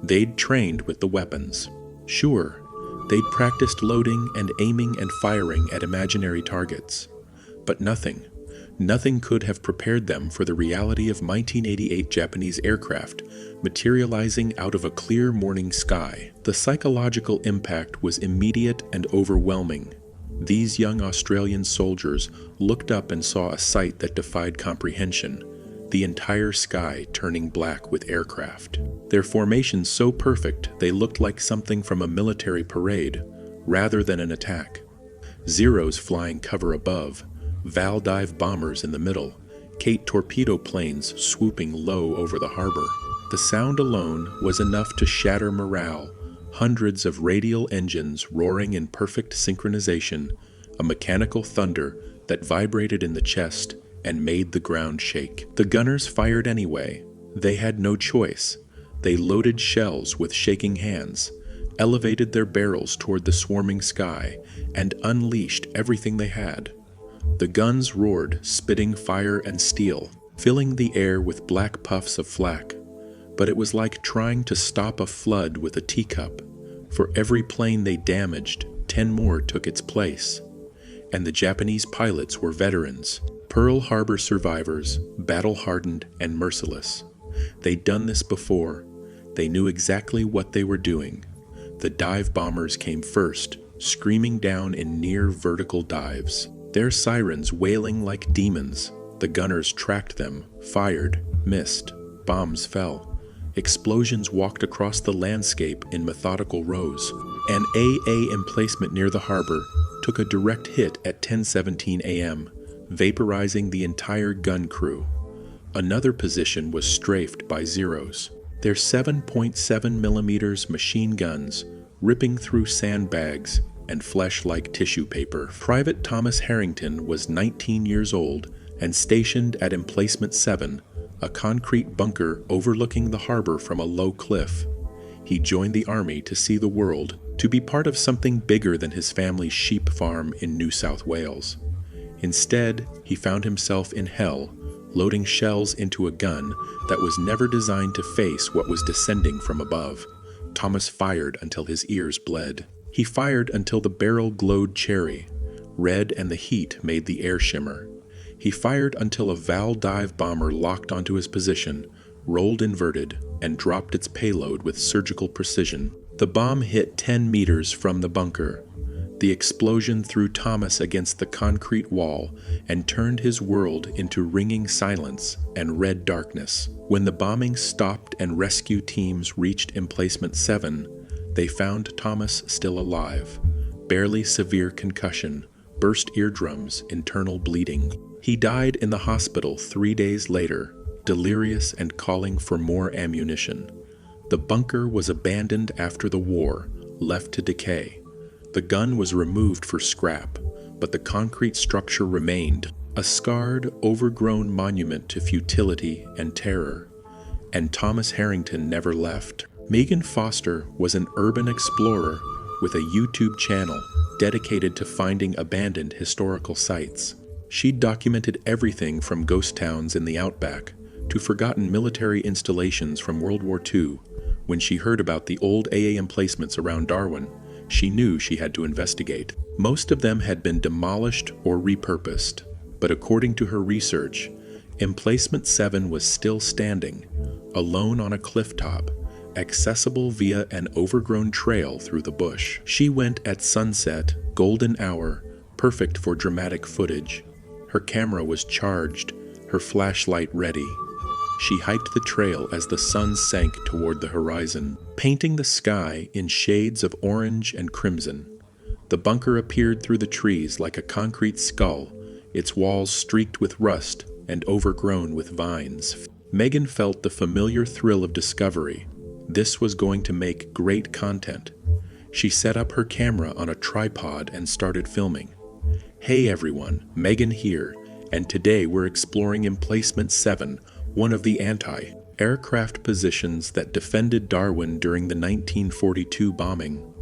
They'd trained with the weapons. Sure, they'd practiced loading and aiming and firing at imaginary targets. But nothing could have prepared them for the reality of 1988 Japanese aircraft materializing out of a clear morning sky. The psychological impact was immediate and overwhelming. These young Australian soldiers looked up and saw a sight that defied comprehension, the entire sky turning black with aircraft. Their formation so perfect they looked like something from a military parade, rather than an attack. Zeros flying cover above, Val dive bombers in the middle, Kate torpedo planes swooping low over the harbor. The sound alone was enough to shatter morale. Hundreds of radial engines roaring in perfect synchronization, a mechanical thunder that vibrated in the chest and made the ground shake. The gunners fired anyway. They had no choice. They loaded shells with shaking hands, elevated their barrels toward the swarming sky, and unleashed everything they had. The guns roared, spitting fire and steel, filling the air with black puffs of flak. But it was like trying to stop a flood with a teacup. For every plane they damaged, 10 more took its place. And the Japanese pilots were veterans, Pearl Harbor survivors, battle-hardened and merciless. They'd done this before. They knew exactly what they were doing. The dive bombers came first, screaming down in near vertical dives, their sirens wailing like demons. The gunners tracked them, fired, missed, bombs fell. Explosions walked across the landscape in methodical rows. An AA emplacement near the harbor took a direct hit at 10:17 a.m., vaporizing the entire gun crew. Another position was strafed by Zeros, their 7.7 millimeters machine guns ripping through sandbags and flesh like tissue paper. Private Thomas Harrington was 19 years old and stationed at Emplacement 7, a concrete bunker overlooking the harbor from a low cliff. He joined the army to see the world, to be part of something bigger than his family's sheep farm in New South Wales. Instead, he found himself in hell, loading shells into a gun that was never designed to face what was descending from above. Thomas fired until his ears bled. He fired until the barrel glowed cherry. Red and the heat made the air shimmer. He fired until a Val dive bomber locked onto his position, rolled inverted, and dropped its payload with surgical precision. The bomb hit 10 meters from the bunker. The explosion threw Thomas against the concrete wall and turned his world into ringing silence and red darkness. When the bombing stopped and rescue teams reached Emplacement 7, they found Thomas still alive. Barely severe concussion, burst eardrums, internal bleeding. He died in the hospital 3 days later, delirious and calling for more ammunition. The bunker was abandoned after the war, left to decay. The gun was removed for scrap, but the concrete structure remained, a scarred, overgrown monument to futility and terror. And Thomas Harrington never left. Megan Foster was an urban explorer with a YouTube channel dedicated to finding abandoned historical sites. She documented everything from ghost towns in the outback to forgotten military installations from World War II. When she heard about the old AA emplacements around Darwin, she knew she had to investigate. Most of them had been demolished or repurposed, but according to her research, Emplacement 7 was still standing, alone on a cliff top, accessible via an overgrown trail through the bush. She went at sunset, golden hour, perfect for dramatic footage. Her camera was charged, her flashlight ready. She hiked the trail as the sun sank toward the horizon, painting the sky in shades of orange and crimson. The bunker appeared through the trees like a concrete skull, its walls streaked with rust and overgrown with vines. Megan felt the familiar thrill of discovery. This was going to make great content. She set up her camera on a tripod and started filming. Hey everyone, Megan here, and today we're exploring Emplacement 7, one of the anti-aircraft positions that defended Darwin during the 1942 bombing.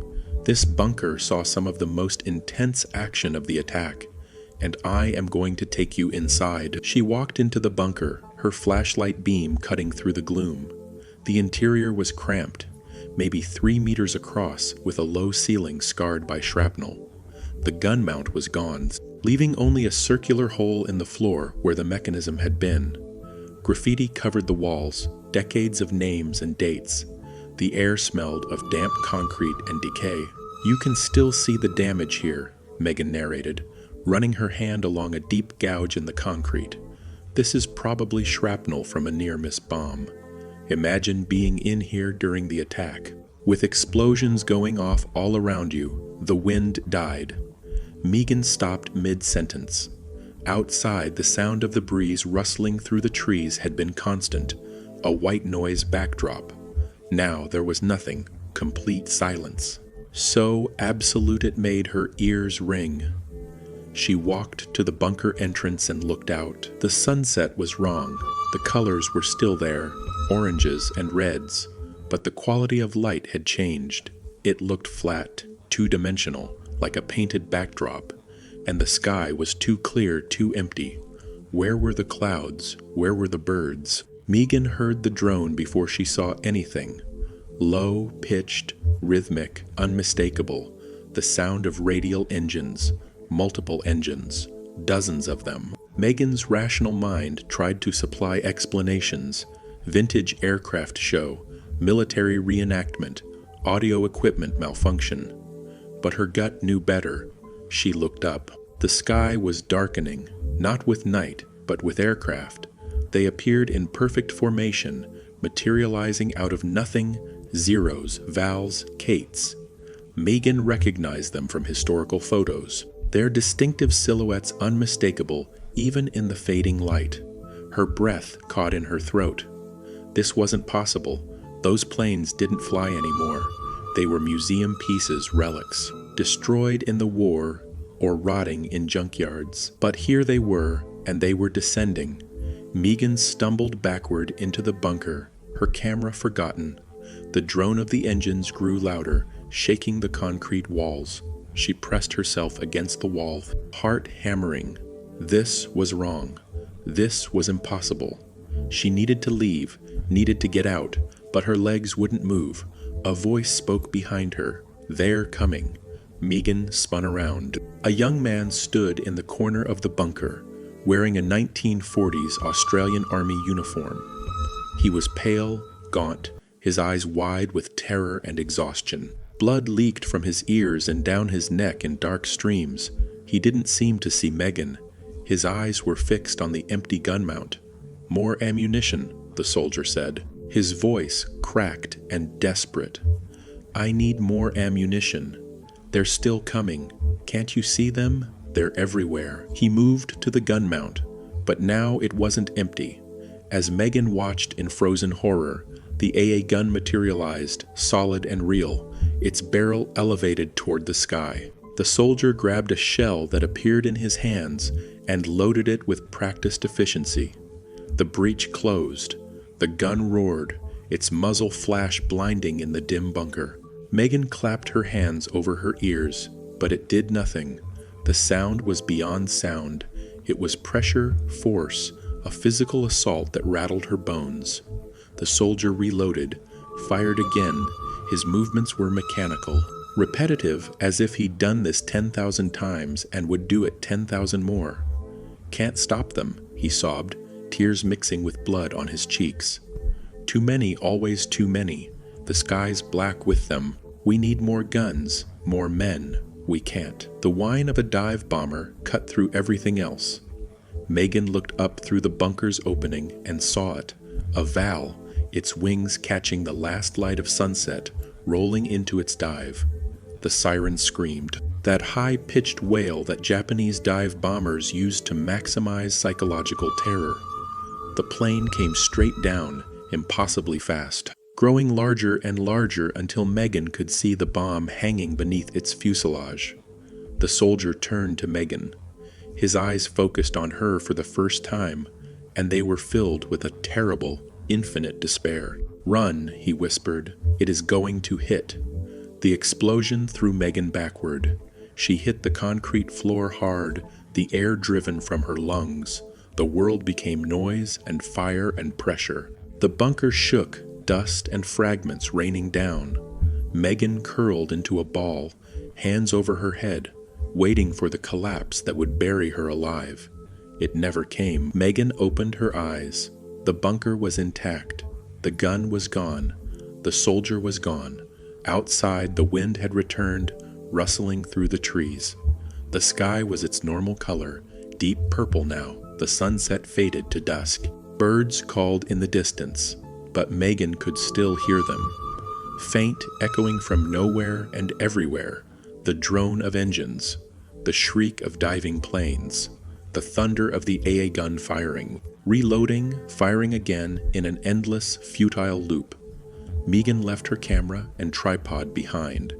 This bunker saw some of the most intense action of the attack, and I am going to take you inside. She walked into the bunker, her flashlight beam cutting through the gloom. The interior was cramped, maybe 3 meters across, with a low ceiling scarred by shrapnel. The gun mount was gone, leaving only a circular hole in the floor where the mechanism had been. Graffiti covered the walls, decades of names and dates. The air smelled of damp concrete and decay. You can still see the damage here, Megan narrated, running her hand along a deep gouge in the concrete. "This is probably shrapnel from a near-miss bomb. Imagine being in here during the attack. With explosions going off all around you, the wind died." Megan stopped mid-sentence. Outside, the sound of the breeze rustling through the trees had been constant, a white noise backdrop. Now there was nothing, complete silence. So absolute it made her ears ring. She walked to the bunker entrance and looked out. The sunset was wrong. The colors were still there, oranges and reds, but the quality of light had changed. It looked flat, two-dimensional, like a painted backdrop, and the sky was too clear, too empty. Where were the clouds? Where were the birds? Megan heard the drone before she saw anything. Low, pitched, rhythmic, unmistakable, the sound of radial engines, multiple engines, dozens of them. Megan's rational mind tried to supply explanations: vintage aircraft show, military reenactment, audio equipment malfunction. But her gut knew better. She looked up. The sky was darkening, not with night, but with aircraft. They appeared in perfect formation, materializing out of nothing, zeros, vals, kates. Megan recognized them from historical photos, their distinctive silhouettes unmistakable even in the fading light. Her breath caught in her throat. This wasn't possible. Those planes didn't fly anymore. They were museum pieces, relics, destroyed in the war or rotting in junkyards. But here they were, and they were descending. Megan stumbled backward into the bunker, her camera forgotten. The drone of the engines grew louder, shaking the concrete walls. She pressed herself against the wall, heart hammering. This was wrong. This was impossible. She needed to leave, needed to get out, but her legs wouldn't move. A voice spoke behind her. "They're coming." Megan spun around. A young man stood in the corner of the bunker, wearing a 1940s Australian Army uniform. He was pale, gaunt, his eyes wide with terror and exhaustion. Blood leaked from his ears and down his neck in dark streams. He didn't seem to see Megan. His eyes were fixed on the empty gun mount. "More ammunition," the soldier said. His voice cracked and desperate. "I need more ammunition. They're still coming. Can't you see them? They're everywhere." He moved to the gun mount, but now it wasn't empty. As Megan watched in frozen horror, the AA gun materialized, solid and real, its barrel elevated toward the sky. The soldier grabbed a shell that appeared in his hands and loaded it with practiced efficiency. The breech closed. The gun roared, its muzzle flash blinding in the dim bunker. Megan clapped her hands over her ears, but it did nothing. The sound was beyond sound. It was pressure, force, a physical assault that rattled her bones. The soldier reloaded, fired again. His movements were mechanical, repetitive, as if he'd done this 10,000 times and would do it 10,000 more. "Can't stop them," he sobbed, tears mixing with blood on his cheeks. "Too many, always too many. The sky's black with them. We need more guns, more men. We can't." The whine of a dive bomber cut through everything else. Megan looked up through the bunker's opening and saw it, a Val, its wings catching the last light of sunset, rolling into its dive. The siren screamed, that high-pitched wail that Japanese dive bombers used to maximize psychological terror. The plane came straight down, impossibly fast, growing larger and larger until Megan could see the bomb hanging beneath its fuselage. The soldier turned to Megan. His eyes focused on her for the first time, and they were filled with a terrible, infinite despair. "Run," he whispered. "It is going to hit." The explosion threw Megan backward. She hit the concrete floor hard, the air driven from her lungs. The world became noise and fire and pressure. The bunker shook, dust and fragments raining down. Megan curled into a ball, hands over her head, waiting for the collapse that would bury her alive. It never came. Megan opened her eyes. The bunker was intact. The gun was gone. The soldier was gone. Outside, the wind had returned, rustling through the trees. The sky was its normal color, deep purple now. The sunset faded to dusk. Birds called in the distance, but Megan could still hear them. Faint, echoing from nowhere and everywhere, the drone of engines, the shriek of diving planes, the thunder of the AA gun firing, reloading, firing again in an endless, futile loop. Megan left her camera and tripod behind.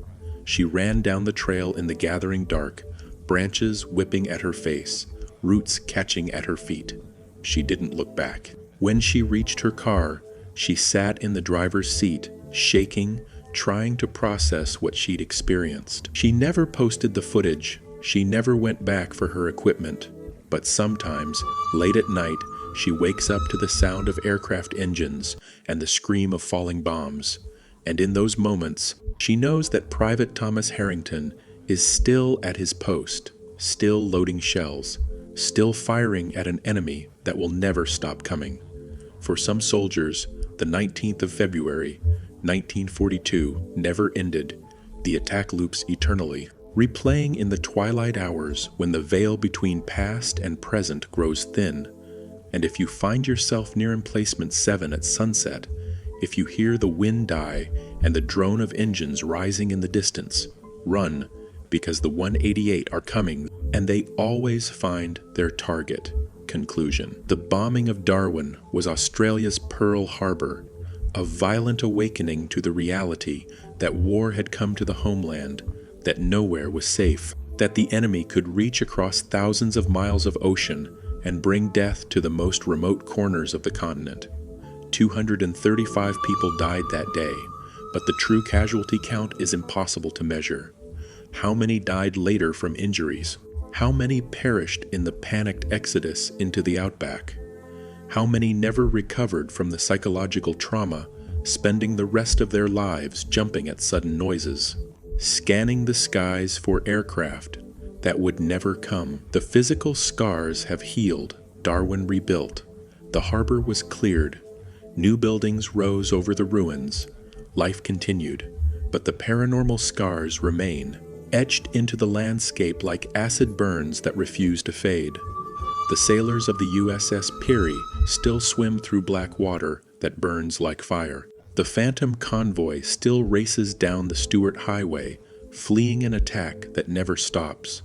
She ran down the trail in the gathering dark, branches whipping at her face, roots catching at her feet. She didn't look back. When she reached her car, she sat in the driver's seat, shaking, trying to process what she'd experienced. She never posted the footage. She never went back for her equipment. But sometimes, late at night, she wakes up to the sound of aircraft engines and the scream of falling bombs. And in those moments, she knows that Private Thomas Harrington is still at his post, still loading shells, still firing at an enemy that will never stop coming. For some soldiers, the 19th of February, 1942, never ended. The attack loops eternally, replaying in the twilight hours when the veil between past and present grows thin. And if you find yourself near Emplacement 7 at sunset, if you hear the wind die and the drone of engines rising in the distance, run, because the 188 are coming, and they always find their target. Conclusion. The bombing of Darwin was Australia's Pearl Harbor, a violent awakening to the reality that war had come to the homeland, that nowhere was safe, that the enemy could reach across thousands of miles of ocean and bring death to the most remote corners of the continent. 235 people died that day, but the true casualty count is impossible to measure. How many died later from injuries? How many perished in the panicked exodus into the outback? How many never recovered from the psychological trauma, spending the rest of their lives jumping at sudden noises, scanning the skies for aircraft that would never come? The physical scars have healed, Darwin rebuilt. The harbor was cleared. New buildings rose over the ruins. Life continued, but the paranormal scars remain, etched into the landscape like acid burns that refuse to fade. The sailors of the USS Peary still swim through black water that burns like fire. The Phantom convoy still races down the Stuart Highway, fleeing an attack that never stops.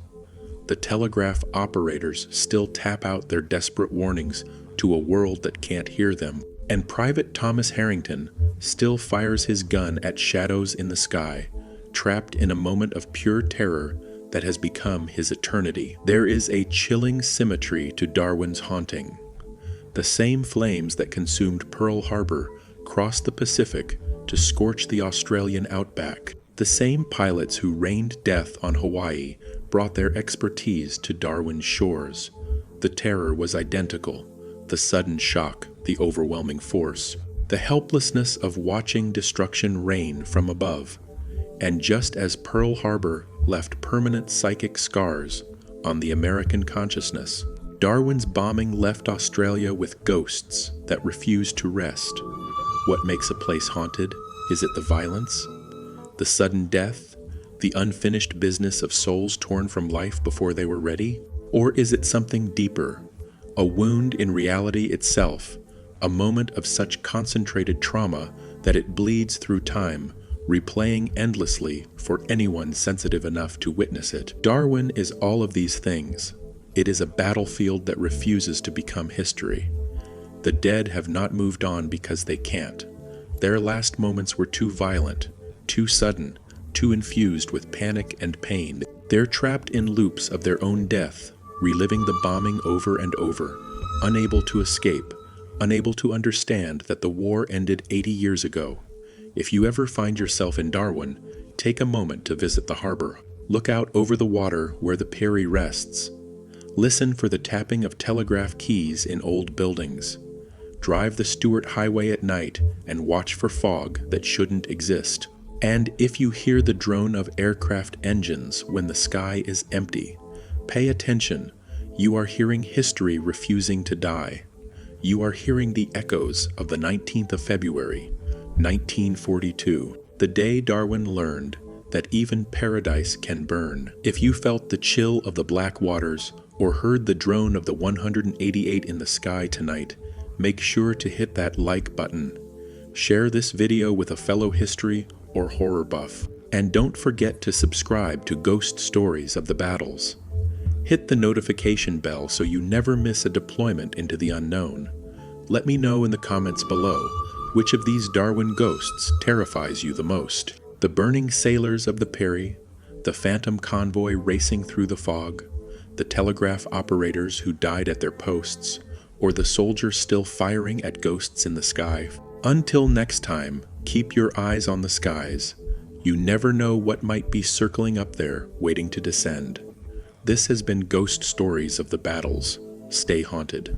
The telegraph operators still tap out their desperate warnings to a world that can't hear them. And Private Thomas Harrington still fires his gun at shadows in the sky, trapped in a moment of pure terror that has become his eternity. There is a chilling symmetry to Darwin's haunting. The same flames that consumed Pearl Harbor crossed the Pacific to scorch the Australian outback. The same pilots who rained death on Hawaii brought their expertise to Darwin's shores. The terror was identical, the sudden shock, the overwhelming force, the helplessness of watching destruction rain from above. And just as Pearl Harbor left permanent psychic scars on the American consciousness, Darwin's bombing left Australia with ghosts that refused to rest. What makes a place haunted? Is it the violence? The sudden death? The unfinished business of souls torn from life before they were ready? Or is it something deeper? A wound in reality itself, a moment of such concentrated trauma that it bleeds through time, replaying endlessly for anyone sensitive enough to witness it. Darwin is all of these things. It is a battlefield that refuses to become history. The dead have not moved on because they can't. Their last moments were too violent, too sudden, too infused with panic and pain. They're trapped in loops of their own death, reliving the bombing over and over, unable to escape, unable to understand that the war ended 80 years ago. If you ever find yourself in Darwin, take a moment to visit the harbor. Look out over the water where the Peary rests. Listen for the tapping of telegraph keys in old buildings. Drive the Stuart Highway at night and watch for fog that shouldn't exist. And if you hear the drone of aircraft engines when the sky is empty, pay attention. You are hearing history refusing to die. You are hearing the echoes of the 19th of February, 1942, the day Darwin learned that even paradise can burn. If you felt the chill of the black waters or heard the drone of the 188 in the sky tonight, make sure to hit that like button. Share this video with a fellow history or horror buff. And don't forget to subscribe to Ghost Stories of the Battles. Hit the notification bell so you never miss a deployment into the unknown. Let me know in the comments below which of these Darwin ghosts terrifies you the most. The burning sailors of the Perry, the phantom convoy racing through the fog, the telegraph operators who died at their posts, or the soldiers still firing at ghosts in the sky. Until next time, keep your eyes on the skies. You never know what might be circling up there, waiting to descend. This has been Ghost Stories of the Battles. Stay haunted.